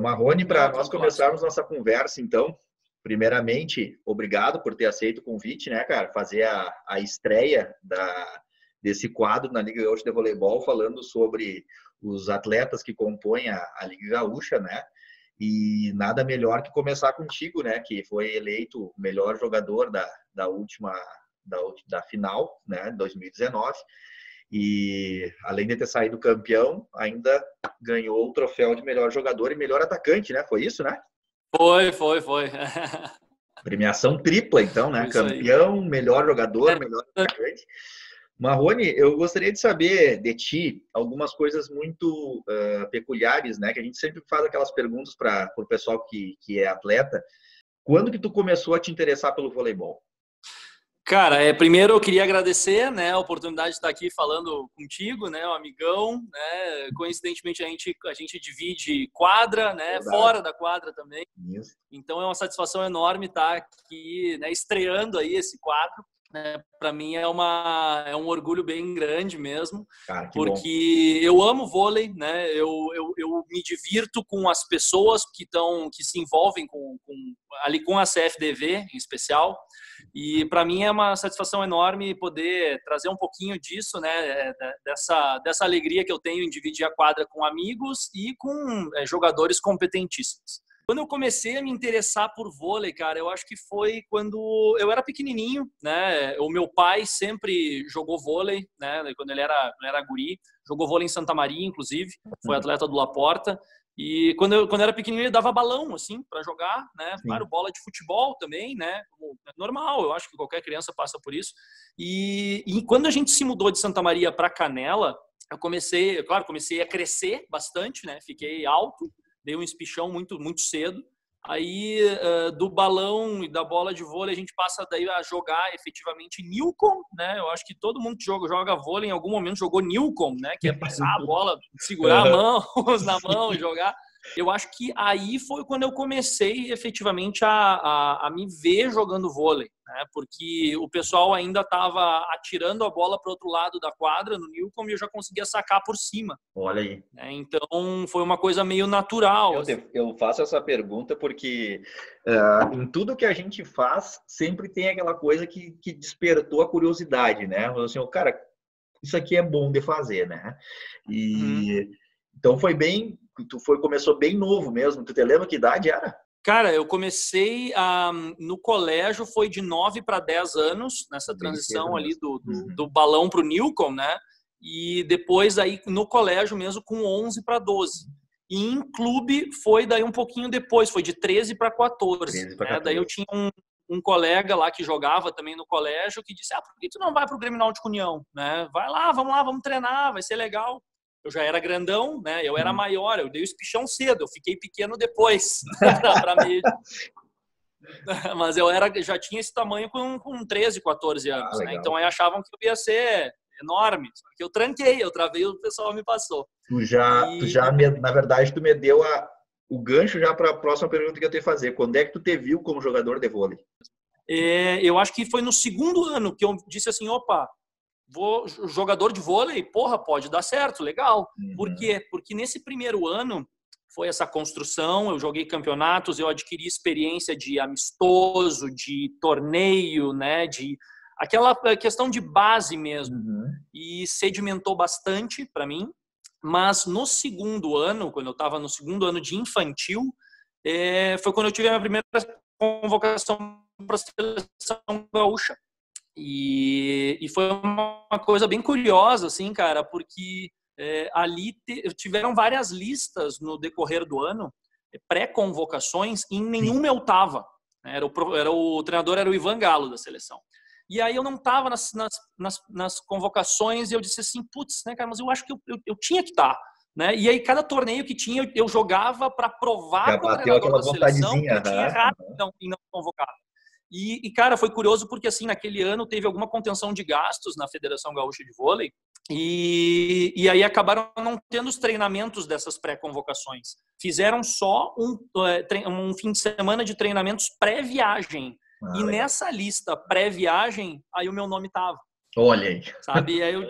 Marrone, para Não, nós tranquilo. começarmos nossa conversa, então, primeiramente, obrigado por ter aceito o convite, né, cara? Fazer a estreia desse quadro na Liga Gaúcha de Voleibol, falando sobre os atletas que compõem a Liga Gaúcha, né? E nada melhor que começar contigo, né? Que foi eleito o melhor jogador da última da final, né? 2019. E além de ter saído campeão, ainda ganhou o troféu de melhor jogador e melhor atacante, né? Foi isso, né? Foi. Premiação tripla, então, né? Foi isso aí. Campeão, melhor jogador, melhor atacante. Marrone, eu gostaria de saber de ti algumas coisas muito peculiares, né? Que a gente sempre faz aquelas perguntas para o pessoal que é atleta. Quando que tu começou a te interessar pelo voleibol? Cara, primeiro eu queria agradecer, né, a oportunidade de estar aqui falando contigo, né, o amigão, né, coincidentemente a gente divide quadra, né, Verdade. fora da quadra também. Isso. Então é uma satisfação enorme estar aqui, né, estreando aí esse quadro. Para mim é um orgulho bem grande mesmo, Cara, que bom. porque eu amo vôlei, né? Eu me divirto com as pessoas que se envolvem ali com a CFDV em especial, e para mim é uma satisfação enorme poder trazer um pouquinho disso, né? Dessa alegria que eu tenho em dividir a quadra com amigos e com jogadores competentíssimos. Quando eu comecei a me interessar por vôlei, cara, eu acho que foi quando eu era pequenininho, né? O meu pai sempre jogou vôlei, né? Quando ele era guri, jogou vôlei em Santa Maria, inclusive, foi atleta do Laporta. E quando eu era pequenininho, ele dava balão, assim, para jogar, né? Sim. Claro, bola de futebol também, né? Normal, eu acho que qualquer criança passa por isso. E quando a gente se mudou de Santa Maria para Canela, eu comecei a crescer bastante, né? Fiquei alto. Dei um espichão muito cedo. Aí, do balão e da bola de vôlei, a gente passa daí a jogar efetivamente Newcom, né? Eu acho que todo mundo que joga vôlei em algum momento jogou Newcom, né? Que é passar a bola, segurar a mão na mão e jogar. Eu acho que aí foi quando eu comecei efetivamente a me ver jogando vôlei, né? Porque o pessoal ainda estava atirando a bola para o outro lado da quadra no Newcom e eu já conseguia sacar por cima. Olha aí. Né? Então foi uma coisa meio natural. Eu faço essa pergunta porque em tudo que a gente faz sempre tem aquela coisa que despertou a curiosidade, né? Assim, cara, isso aqui é bom de fazer, né? E então começou bem novo mesmo. Tu te lembra que idade era? Cara, eu comecei no colégio, foi de 9 para 10 anos, nessa transição ali do balão para o Newcom, né? E depois aí no colégio mesmo com 11 para 12. E em clube foi daí um pouquinho depois, foi de 13 para 14. Né? Daí eu tinha um colega lá que jogava também no colégio que disse, por que tu não vai para o Grêmio Náutico União? Né? Vai lá, vamos treinar, vai ser legal. Eu já era grandão, né? Eu era maior, eu dei o espichão cedo, eu fiquei pequeno depois para média. Mas eu já tinha esse tamanho com 13, 14 anos, né? Então aí achavam que eu ia ser enorme, só que eu travei, o pessoal me passou. Na verdade, tu me deu o gancho já para a próxima pergunta que eu tenho que fazer. Quando é que tu te viu como jogador de vôlei? Eu acho que foi no segundo ano que eu disse assim, opa, jogador de vôlei, porra, pode dar certo, legal. Por quê? Porque nesse primeiro ano foi essa construção, eu joguei campeonatos, eu adquiri experiência de amistoso, de torneio, né, de aquela questão de base mesmo. E sedimentou bastante para mim. Mas no segundo ano, quando eu estava no segundo ano de infantil, foi quando eu tive a minha primeira convocação para a seleção gaúcha. E foi uma coisa bem curiosa, assim, cara, porque ali tiveram várias listas no decorrer do ano, pré-convocações, e em nenhuma eu tava. O treinador era o Ivan Galo da seleção. E aí eu não tava nas convocações e eu disse assim, putz, né, cara, mas eu acho que eu tinha que estar. Né? E aí cada torneio que tinha eu jogava para provar para o treinador da seleção que eu tinha errado em não convocar. E, cara, foi curioso porque, assim, naquele ano teve alguma contenção de gastos na Federação Gaúcha de Vôlei e aí acabaram não tendo os treinamentos dessas pré-convocações. Fizeram só um fim de semana de treinamentos pré-viagem. E nessa lista pré-viagem, aí o meu nome tava. Olha aí. Sabe? E aí eu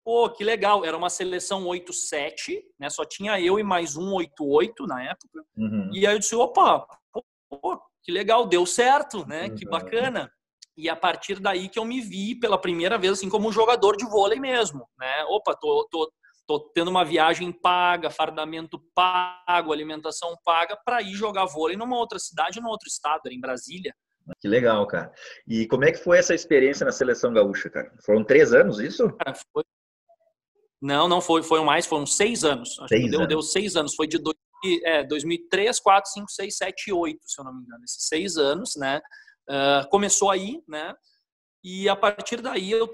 Pô, que legal. Era uma seleção 8-7, né? Só tinha eu e mais um 8-8 na época. E aí eu disse, opa, pô, que legal, deu certo, né? Que bacana. E a partir daí que eu me vi pela primeira vez assim como um jogador de vôlei mesmo, né? Opa, tô tendo uma viagem paga, fardamento pago, alimentação paga para ir jogar vôlei numa outra cidade, num outro estado, era em Brasília. Que legal, cara. E como é que foi essa experiência na seleção gaúcha, cara? Foram 3 anos isso? Cara, não foi mais, foram 6 anos. Acho que deu 6 anos. Foi de 2003, 4, 5, 6, 7 8, se eu não me engano. Esses 6 anos, né? Começou aí, né? E a partir daí eu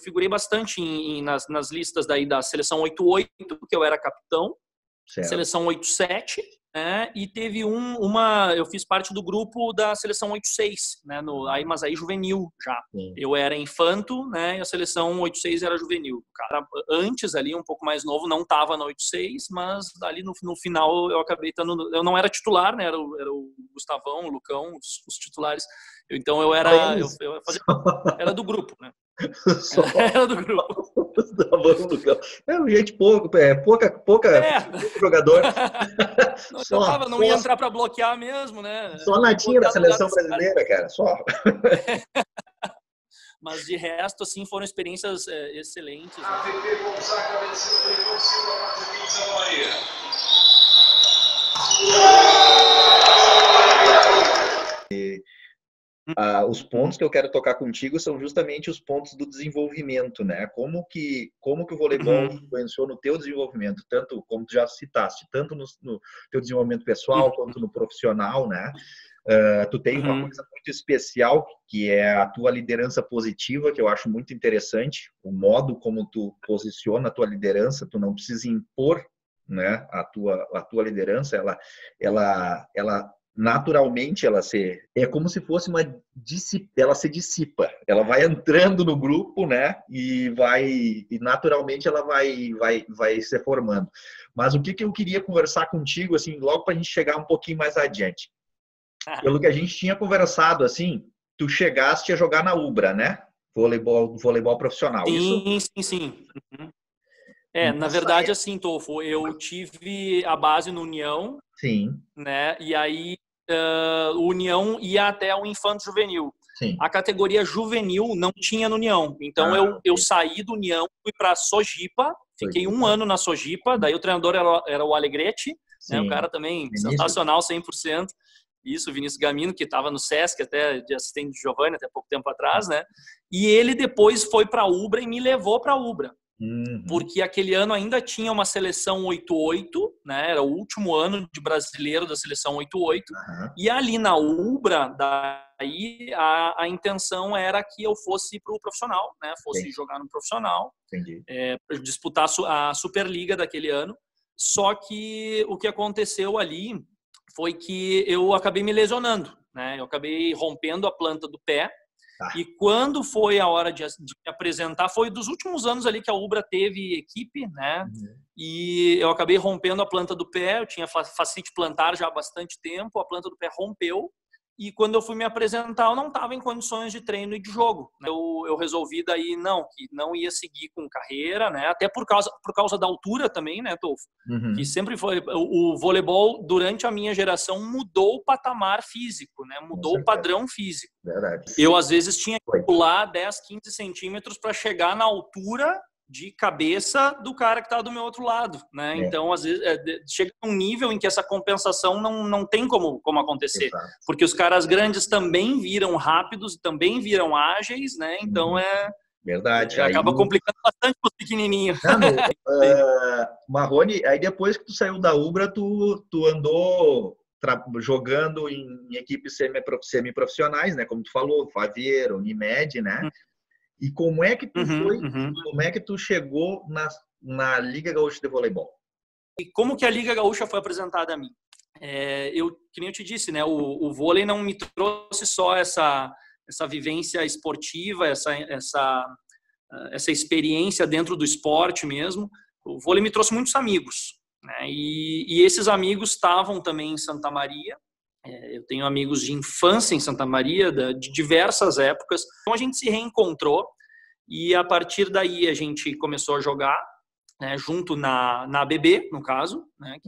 figurei bastante nas listas daí da seleção 8-8, que eu era capitão, certo. Seleção 8-7, né? E teve eu fiz parte do grupo da seleção 8-6, né? Mas aí juvenil já. Sim. Eu era infanto, né? E a seleção 8-6 era juvenil. O cara antes ali, um pouco mais novo, não estava na 8-6, mas ali no final eu acabei estando. Eu não era titular, né? Era o Gustavão, o Lucão, os titulares. Então eu era do grupo, né? Era do grupo. Gente pouco jogador. Não ia entrar para bloquear mesmo, né? Só natinha da seleção brasileira, cara. Só. Mas de resto, assim, foram experiências excelentes. Né? Os pontos que eu quero tocar contigo são justamente os pontos do desenvolvimento, né? Como que o voleibol influenciou no teu desenvolvimento, tanto como tu já citaste, tanto no teu desenvolvimento pessoal quanto no profissional, né? Tu tem uma coisa muito especial que é a tua liderança positiva, que eu acho muito interessante, o modo como tu posiciona a tua liderança, tu não precisa impor, né? A tua liderança, ela naturalmente é como se fosse ela se dissipa, ela vai entrando no grupo, né? E naturalmente ela vai se formando. Mas o que eu queria conversar contigo, assim, logo para a gente chegar um pouquinho mais adiante. Pelo que a gente tinha conversado, assim, tu chegaste a jogar na Ubra, né? Voleibol profissional, isso? Sim. Na verdade, assim, Tolfo, eu tive a base no União. Sim. Né? E aí o União ia até o Infanto Juvenil. Sim. A categoria juvenil não tinha no União. Então eu saí do União, fui para Sojipa, fiquei 1 ano na Sojipa, daí o treinador era o Alegrete, né? O cara também sensacional, 100%. Isso, Vinícius Gamino, que estava no Sesc até de assistente de Giovanni até pouco tempo atrás, né? E ele depois foi para a Ubra e me levou para a Ubra. Porque aquele ano ainda tinha uma seleção 8-8, né? Era o último ano de brasileiro da seleção 8-8. E ali na Ubra, daí a intenção era que eu fosse para o profissional, né? Fosse jogar no profissional, disputar a Superliga daquele ano. Só que o que aconteceu ali foi que eu acabei me lesionando, né? Eu acabei rompendo a planta do pé. E quando foi a hora de me apresentar, foi dos últimos anos ali que a Ubra teve equipe, né? E eu acabei rompendo a planta do pé, eu tinha fascite plantar já há bastante tempo, a planta do pé rompeu. E quando eu fui me apresentar, eu não estava em condições de treino e de jogo. Eu resolvi daí que não ia seguir com carreira, né? Até por causa da altura também, né, Tolfo? Que sempre foi o voleibol durante a minha geração mudou o patamar físico, né? Mudou o padrão físico. Verdade. Eu às vezes tinha que pular 10, 15 centímetros para chegar na altura de cabeça do cara que está do meu outro lado, né? Então, às vezes, chega a um nível em que essa compensação não tem como acontecer. Exato. Porque os caras grandes também viram rápidos, também viram ágeis, né? Então, verdade. Acaba complicando bastante os pequenininhos. Marrone, aí depois que tu saiu da Ubra, tu andou jogando em equipes semiprofissionais, né? Como tu falou, Faviero, Unimed, né? E como é que tu como é que tu chegou na Liga Gaúcha de Voleibol? E como que a Liga Gaúcha foi apresentada a mim? Que nem eu te disse, né? O vôlei não me trouxe só essa vivência esportiva, essa experiência dentro do esporte mesmo. O vôlei me trouxe muitos amigos, né? E esses amigos estavam também em Santa Maria. Eu tenho amigos de infância em Santa Maria, de diversas épocas. Então a gente se reencontrou E a partir daí a gente começou a jogar, né, junto na ABB, no caso, né,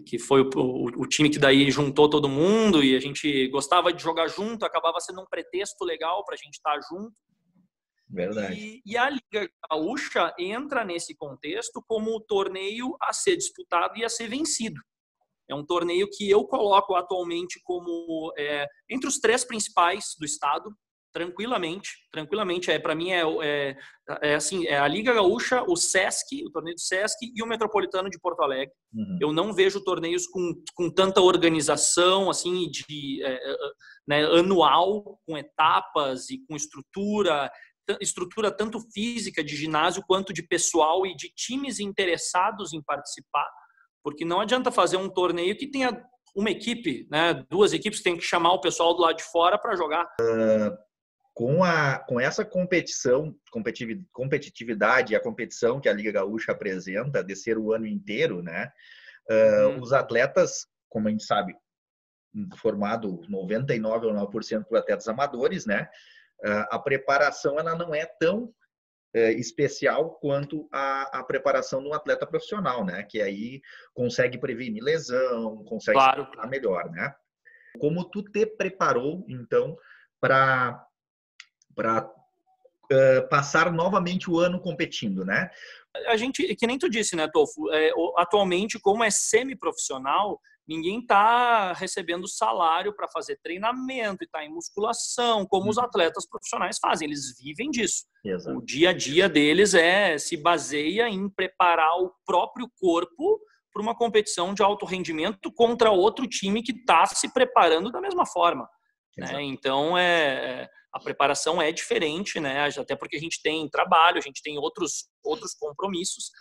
que foi o time que daí juntou todo mundo e a gente gostava de jogar junto, acabava sendo um pretexto legal para a gente estar junto. Verdade. E a Liga Gaúcha entra nesse contexto como o torneio a ser disputado e a ser vencido. É um torneio que eu coloco atualmente como entre os 3 principais do estado, tranquilamente. Para mim assim, é a Liga Gaúcha, o Sesc, o torneio do Sesc e o Metropolitano de Porto Alegre. Eu não vejo torneios com tanta organização assim né, anual, com etapas e com estrutura tanto física de ginásio quanto de pessoal e de times interessados em participar, porque não adianta fazer um torneio que tenha uma equipe, né, 2 equipes, tem que chamar o pessoal do lado de fora para jogar. Com essa competitividade e a competição que a Liga Gaúcha apresenta, de ser o ano inteiro, né, os atletas, como a gente sabe, formado 99,9% por atletas amadores, né, a preparação ela não é tão especial quanto a preparação de um atleta profissional, né? Que aí consegue prevenir lesão, consegue se preparar melhor, né? Como tu te preparou, então, para passar novamente o ano competindo, né? A gente, que nem tu disse, né, Tofo? Atualmente, como é semi-profissional, ninguém está recebendo salário para fazer treinamento e está em musculação, como os atletas profissionais fazem. Eles vivem disso. Exato. O dia a dia deles se baseia em preparar o próprio corpo para uma competição de alto rendimento contra outro time que está se preparando da mesma forma. Né? Então, a preparação é diferente, né? Até porque a gente tem trabalho, a gente tem outros compromissos.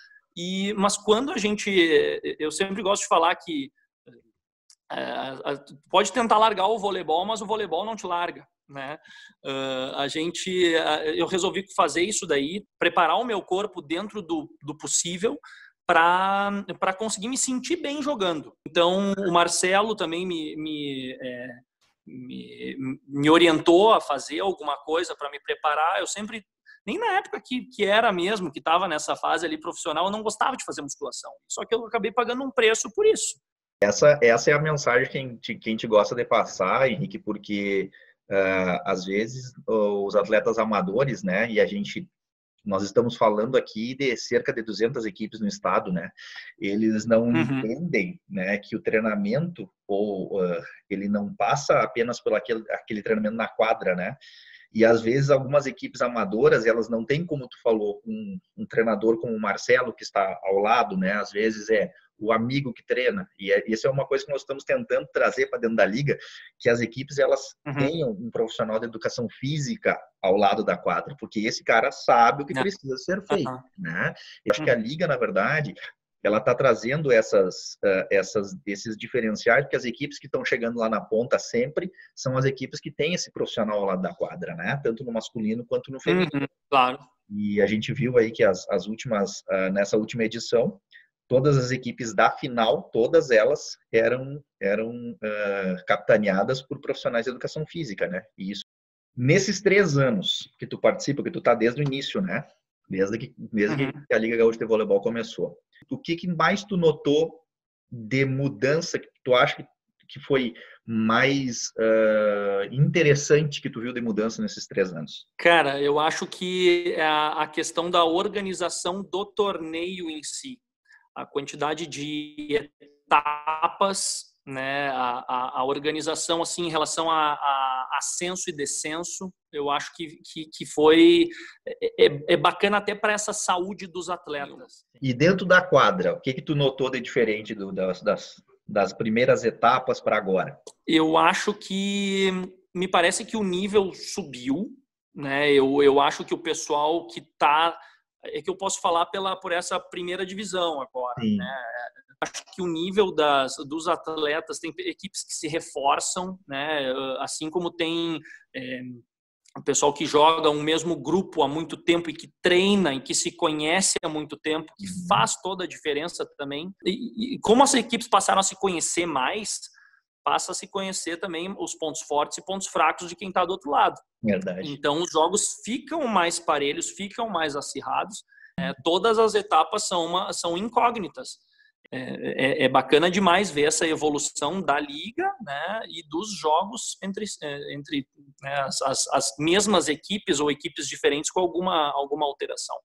Mas quando eu sempre gosto de falar que pode tentar largar o voleibol, mas o voleibol não te larga, né? Eu resolvi fazer isso daí, preparar o meu corpo dentro do possível para conseguir me sentir bem jogando. Então, o Marcelo também me orientou a fazer alguma coisa para me preparar. Eu sempre, nem na época que era mesmo, que estava nessa fase ali profissional, eu não gostava de fazer musculação. Só que eu acabei pagando um preço por isso. Essa é a mensagem que a gente gosta de passar, Henrique, porque às vezes os atletas amadores, né, nós estamos falando aqui de cerca de 200 equipes no estado, né, eles não entendem, né, que o treinamento ele não passa apenas por aquele treinamento na quadra, né, e às vezes algumas equipes amadoras, elas não têm, como tu falou, um treinador como o Marcelo que está ao lado, né, às vezes o amigo que treina, e isso é uma coisa que nós estamos tentando trazer para dentro da liga, que as equipes elas tenham um profissional de educação física ao lado da quadra, porque esse cara sabe o que precisa ser feito, né? Eu acho que a liga, na verdade, ela está trazendo esses diferenciais, porque as equipes que estão chegando lá na ponta sempre são as equipes que têm esse profissional ao lado da quadra, né? Tanto no masculino quanto no feminino. Claro. E a gente viu aí que nessa última edição, todas as equipes da final, todas elas eram capitaneadas por profissionais de educação física, né? E isso, nesses 3 anos que tu participa, que tu tá desde o início, né? Desde que a Liga Gaúcha de Voleibol começou. O que mais tu notou de mudança que tu acha que foi mais interessante que tu viu de mudança nesses 3 anos? Cara, eu acho que a questão da organização do torneio em si, a quantidade de etapas, né, a organização assim em relação a ascenso e descenso, eu acho que foi bacana até para essa saúde dos atletas. E dentro da quadra, o que tu notou de diferente das primeiras etapas para agora? Eu acho que me parece que o nível subiu, né? Eu acho que o pessoal que está que eu posso falar por essa primeira divisão agora, né? Acho que o nível dos atletas, tem equipes que se reforçam, né? Assim como tem o pessoal que joga um mesmo grupo há muito tempo e que treina e que se conhece há muito tempo, que faz toda a diferença também. E como as equipes passaram a se conhecer mais, passa a se conhecer também os pontos fortes e pontos fracos de quem está do outro lado. Verdade. Então, os jogos ficam mais parelhos, ficam mais acirrados. Todas as etapas são incógnitas. É bacana demais ver essa evolução da liga, né, e dos jogos entre né, as mesmas equipes ou equipes diferentes com alguma alteração.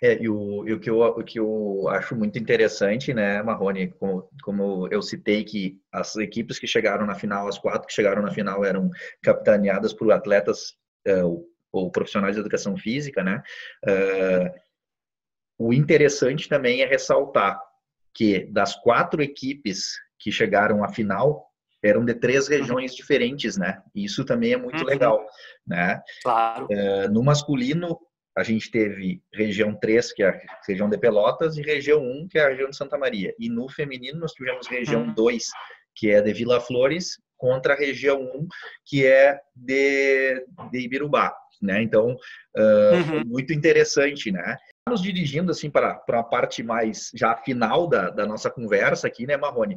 E o que eu acho muito interessante, né, Marrone, como eu citei que as equipes que chegaram na final, as 4 que chegaram na final eram capitaneadas por atletas ou profissionais de educação física, né, o interessante também é ressaltar que das 4 equipes que chegaram à final, eram de 3 regiões diferentes, né, e isso também é muito legal, né. Claro. No masculino, a gente teve região 3, que é a região de Pelotas, e região 1, que é a região de Santa Maria. E no feminino, nós tivemos região 2, que é de Vila Flores, contra a região 1, que é de Ibirubá, né? Então, foi muito interessante, né? Nos dirigindo assim para a parte mais já final da nossa conversa aqui, né, Marrone?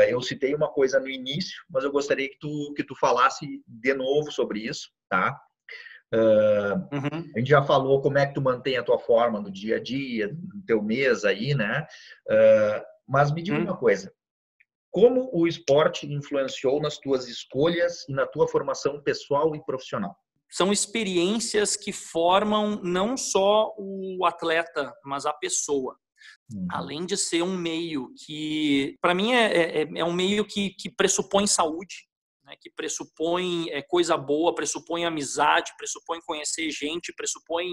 Eu citei uma coisa no início, mas eu gostaria que tu falasse de novo sobre isso, tá? A gente já falou como é que tu mantém a tua forma no dia a dia, no teu mês aí, né? Mas me diga uma coisa, como o esporte influenciou nas tuas escolhas e na tua formação pessoal e profissional? São experiências que formam não só o atleta, mas a pessoa. Além de ser um meio que, para mim, é um meio que pressupõe saúde, né, que pressupõe coisa boa, pressupõe amizade, pressupõe conhecer gente, pressupõe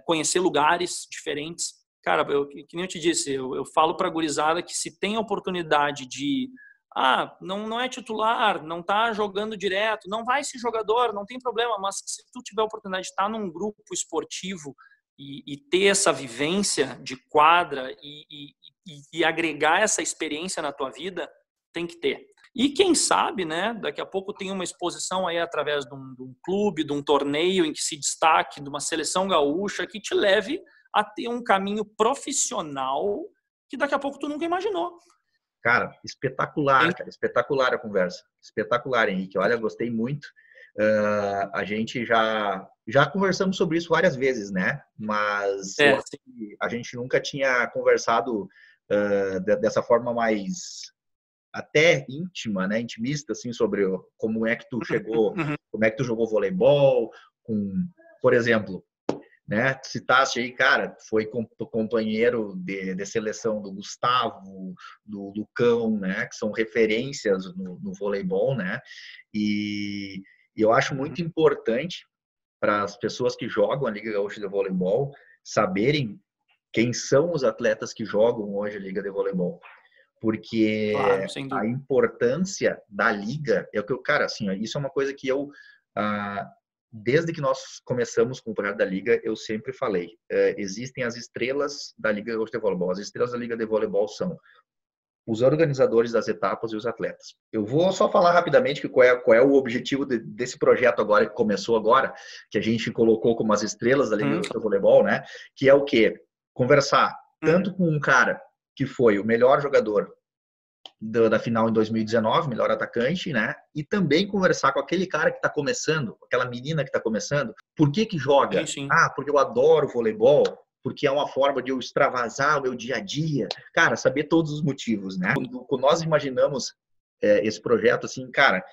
conhecer lugares diferentes. Cara, que nem eu te disse, eu falo para a gurizada que se tem a oportunidade de não é titular, não tá jogando direto, não vai ser jogador, não tem problema, mas se tu tiver a oportunidade de estar num grupo esportivo e ter essa vivência de quadra e agregar essa experiência na tua vida, tem que ter. E quem sabe, né, daqui a pouco tem uma exposição aí através de um clube, de um torneio em que se destaque, de uma seleção gaúcha, que te leve a ter um caminho profissional que daqui a pouco tu nunca imaginou. Cara, espetacular, cara, espetacular a conversa. Espetacular, Henrique. Olha, gostei muito. A gente já conversamos sobre isso várias vezes, né? Mas a gente nunca tinha conversado dessa forma mais até íntima, né, intimista, assim, sobre como é que tu chegou, como é que tu jogou voleibol, por exemplo, né, citaste aí, cara, foi companheiro de seleção do Gustavo, do Lucão, né, que são referências no voleibol, né, e eu acho muito importante para as pessoas que jogam a Liga Gaúcha de Voleibol saberem quem são os atletas que jogam hoje a Liga de Voleibol. Porque a importância da liga é o que eu, cara, assim, isso é uma coisa que eu, desde que nós começamos com o projeto da liga, eu sempre falei, existem as estrelas da Liga de Voleibol. As estrelas da Liga de Voleibol são os organizadores das etapas e os atletas. Eu vou só falar rapidamente que qual é o objetivo desse projeto agora, que começou agora, que a gente colocou como as estrelas da Liga de Voleibol, né? Que é o quê? Conversar tanto com um cara que foi o melhor jogador da final em 2019, melhor atacante, né? E também conversar com aquele cara que está começando, aquela menina que está começando. Por que joga? Sim. Porque eu adoro voleibol, porque é uma forma de eu extravasar o meu dia a dia. Cara, saber todos os motivos, né? Quando nós imaginamos esse projeto, assim, cara,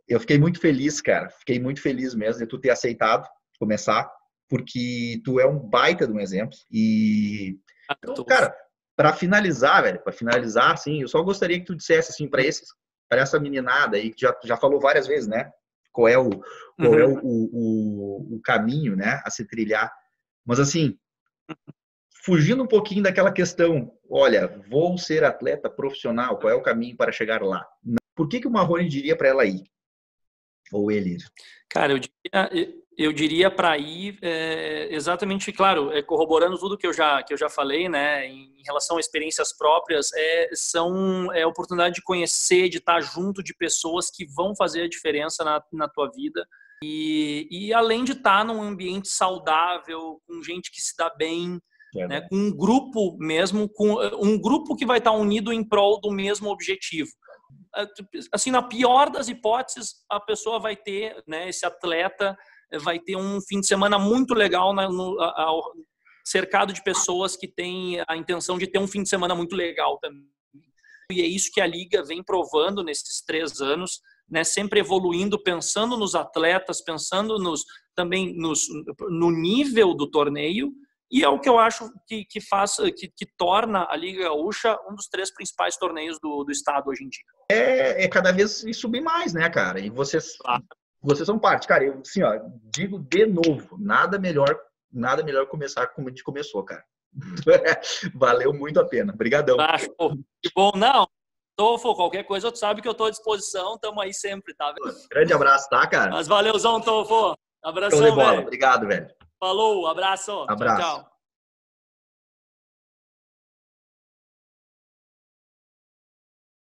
eu fiquei muito feliz, cara. Fiquei muito feliz mesmo de tu ter aceitado começar, porque tu é um baita de um exemplo. E, então, cara, para finalizar, assim, eu só gostaria que tu dissesse, assim, para essa meninada aí, que já falou várias vezes, né? Qual é o caminho, né, a se trilhar. Mas, assim, fugindo um pouquinho daquela questão, olha, vou ser atleta profissional, qual é o caminho para chegar lá? Por que o Marrone diria para ela ir? Ou ele ir? Cara, eu diria para ir exatamente, claro, corroborando tudo que eu já falei, né, em relação a experiências próprias, são a oportunidade de conhecer, de estar junto de pessoas que vão fazer a diferença na tua vida e além de estar num ambiente saudável, com gente que se dá bem, né, com um grupo mesmo, com um grupo que vai estar unido em prol do mesmo objetivo. assim, na pior das hipóteses, a pessoa vai ter, né, esse atleta vai ter um fim de semana muito legal cercado de pessoas que têm a intenção de ter um fim de semana muito legal também. E é isso que a Liga vem provando nesses 3 anos, né, sempre evoluindo, pensando nos atletas, pensando também no nível do torneio, e é o que eu acho que torna a Liga Gaúcha um dos 3 principais torneios do estado hoje em dia. É cada vez subir mais, né, cara? E vocês são parte. Cara, eu assim, ó, digo de novo, nada melhor começar como a gente começou, cara. Valeu muito a pena. Obrigadão. Que bom. Não, Tofo, qualquer coisa, tu sabe que eu estou à disposição, estamos aí sempre, tá? Grande abraço, tá, cara? Mas valeuzão, Tofo. Abração, Show de bola. velho. Obrigado, velho. Falou, abraço. Abraço. Tchau, tchau.